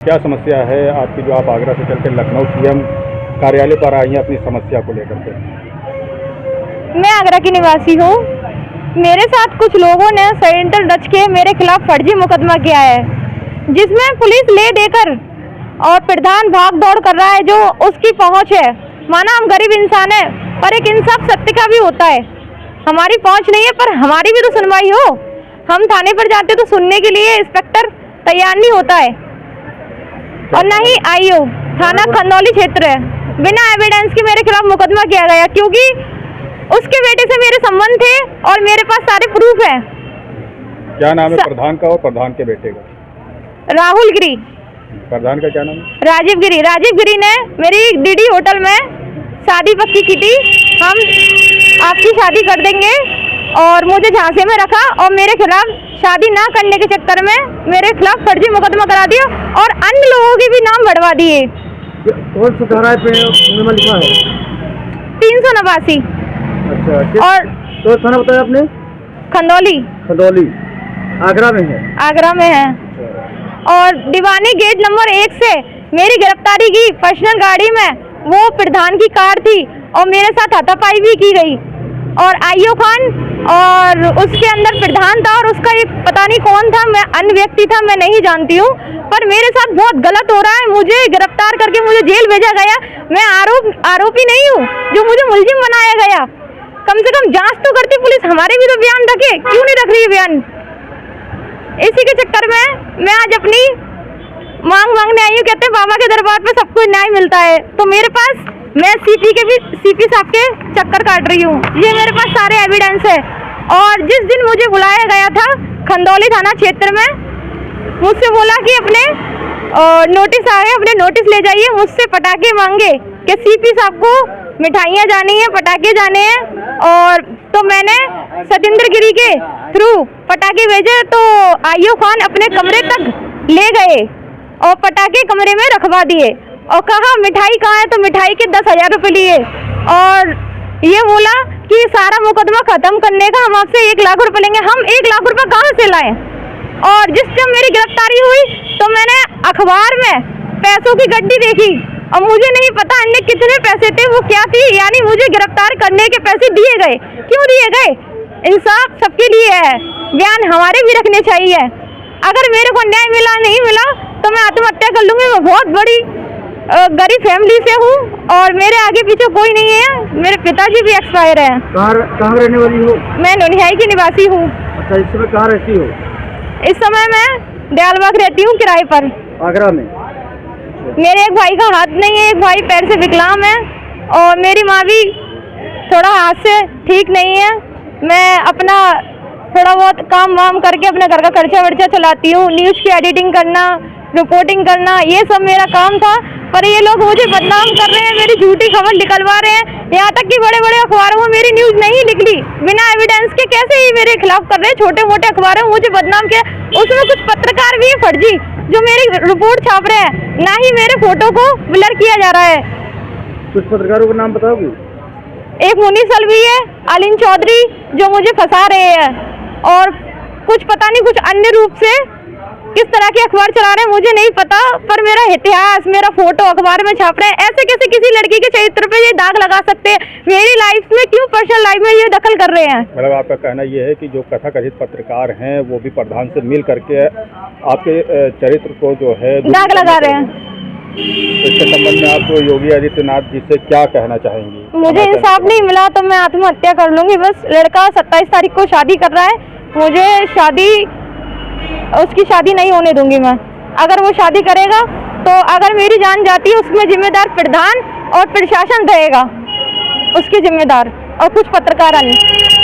क्या समस्या है आपकी जो आप आगरा से चलकर लखनऊ सीएम कार्यालय पर आई हैं अपनी समस्या को लेकर के? मैं आगरा की निवासी हूँ। मेरे साथ कुछ लोगों ने षड्यंत्र रच के मेरे खिलाफ फर्जी मुकदमा किया है, जिसमें पुलिस ले देकर और प्रधान भाग दौड़ कर रहा है जो उसकी पहुँच है। माना हम गरीब इंसान है, पर एक इंसाफ सत्य का भी होता है। हमारी पहुँच नहीं है, पर हमारी भी तो सुनवाई हो। हम थाने पर जाते तो सुनने के लिए इंस्पेक्टर तैयार नहीं होता है, और न ही आईओ। थाना खंदौली क्षेत्र है। बिना एविडेंस के मेरे खिलाफ मुकदमा किया गया, क्योंकि उसके बेटे से मेरे संबंध थे और मेरे पास सारे प्रूफ हैं। क्या नाम है प्रधान का और प्रधान के बेटे का? राहुल गिरी। प्रधान का क्या नाम है? राजीव गिरी। राजीव गिरी ने मेरी डीडी होटल में शादी पक्की की थी, हम आपकी शादी कर देंगे, और मुझे झांसे में रखा और मेरे खिलाफ शादी ना करने के चक्कर में मेरे खिलाफ फर्जी मुकदमा करा दिया और अन्य लोगों के भी नाम बढ़वा दिए। कौन सा धारा पे लिखा है? 389। अच्छा, और तो थाना बताया आपने? खंदौली। खंदौली आगरा में है। आगरा में है। और दीवानी गेट नंबर 1 से मेरी गिरफ्तारी की पर्सनल गाड़ी में, वो प्रधान की कार थी और मेरे साथ हाथापाई भी की गई। और आईओ खान और उसके अंदर प्रधान था और उसका एक पता नहीं कौन था, मैं अन्य व्यक्ति था, मैं नहीं जानती हूँ। पर मेरे साथ बहुत गलत हो रहा है। मुझे गिरफ्तार करके मुझे जेल भेजा गया। मैं आरोपी नहीं हूँ जो मुझे मुलजिम बनाया गया। कम से कम जांच तो करती पुलिस, हमारे भी तो बयान रखे, क्यों नहीं रख रही है बयान? इसी के चक्कर में मैं आज अपनी मांग मांगने आई हूँ। कहते हैं बाबा के दरबार पे सबको न्याय मिलता है, तो मेरे पास मैं सीपी साहब के चक्कर काट रही हूँ। ये मेरे पास सारे एविडेंस है। और जिस दिन मुझे बुलाया गया था खंदौली थाना क्षेत्र में, मुझसे बोला कि अपने नोटिस आ गए, अपने नोटिस ले जाइए। मुझसे पटाखे मांगे कि सीपी साहब को मिठाइयाँ जानी है, पटाखे जाने हैं। और तो मैंने सतेंद्र गिरी के थ्रू पटाखे भेजे, तो आईओ खान अपने कमरे तक ले गए और पटाखे कमरे में रखवा दिए और कहा मिठाई कहाँ है, तो मिठाई के 10,000 रुपये लिए और ये बोला कि सारा मुकदमा खत्म करने का हम आपसे 1 लाख रुपए लेंगे। हम 1 लाख रुपए कहाँ से लाएं? और जिस टाइम मेरी गिरफ्तारी हुई तो मैंने अखबार में पैसों की गड्डी देखी और मुझे नहीं पता अन्य कितने पैसे थे, वो क्या थी। यानी मुझे गिरफ्तार करने के पैसे दिए गए। क्यों दिए गए? इंसाफ सबके लिए है, बयान हमारे भी रखने चाहिए। अगर मेरे को न्याय मिला नहीं मिला तो मैं आत्महत्या कर लूँगी। मैं बहुत बड़ी गरीब फैमिली से हूँ और मेरे आगे पीछे कोई नहीं है। मेरे पिताजी भी एक्सपायर हैं। कहाँ रहने वाली हो? मैं नोनिहाई की निवासी हू। अच्छा, इस समय कहाँ रहती हो? इस समय मैं दयालबाग रहती हूँ किराए पर, आगरा में। मेरे एक भाई का हाथ नहीं है, एक भाई पैर से विकलांग है और मेरी माँ भी थोड़ा हाथ से ठीक नहीं है। मैं अपना थोड़ा बहुत काम वाम करके अपने घर का खर्चा वर्चा चलाती हूँ। न्यूज़ की एडिटिंग करना, रिपोर्टिंग करना, ये सब मेरा काम था। पर ये लोग मुझे बदनाम कर रहे हैं, मेरी झूठी खबर निकलवा रहे हैं। यहाँ तक कि बड़े बड़े अखबारों में मेरी न्यूज़ नहीं निकली, बिना एविडेंस के कैसे ही मेरे खिलाफ कर रहे हैं। छोटे मोटे अखबारों में मुझे बदनाम किया। उसमें कुछ पत्रकार भी है फर्जी जो मेरी रिपोर्ट छाप रहे हैं, ना ही मेरे फोटो को ब्लर किया जा रहा है। कुछ पत्रकारों का नाम बताओगे? एक मुनीस अलवी है, अलीन चौधरी, जो मुझे फंसा रहे हैं, और कुछ पता नहीं कुछ अन्य रूप से किस तरह के अखबार चला रहे हैं मुझे नहीं पता। पर मेरा इतिहास, मेरा फोटो अखबार में छाप रहे हैं। ऐसे कैसे किसी लड़की के चरित्र पे ये दाग लगा सकते हैं? मेरी लाइफ में क्यों, पर्सनल लाइफ में ये दखल कर रहे हैं? मतलब आपका कहना ये है कि जो कथित पत्रकार हैं वो भी प्रधान से मिल करके आपके चरित्र को जो है दाग लगा रहे हैं। इसके संबंध में आप योगी आदित्यनाथ जी से क्या कहना चाहेंगी? मुझे इंसाफ नहीं मिला तो मैं आत्महत्या कर लूंगी। बस लड़का 27 तारीख को शादी कर रहा है, मुझे उसकी शादी नहीं होने दूंगी मैं। अगर वो शादी करेगा तो अगर मेरी जान जाती है, उसमें जिम्मेदार प्रधान और प्रशासन रहेगा, उसके जिम्मेदार, और कुछ पत्रकार नहीं।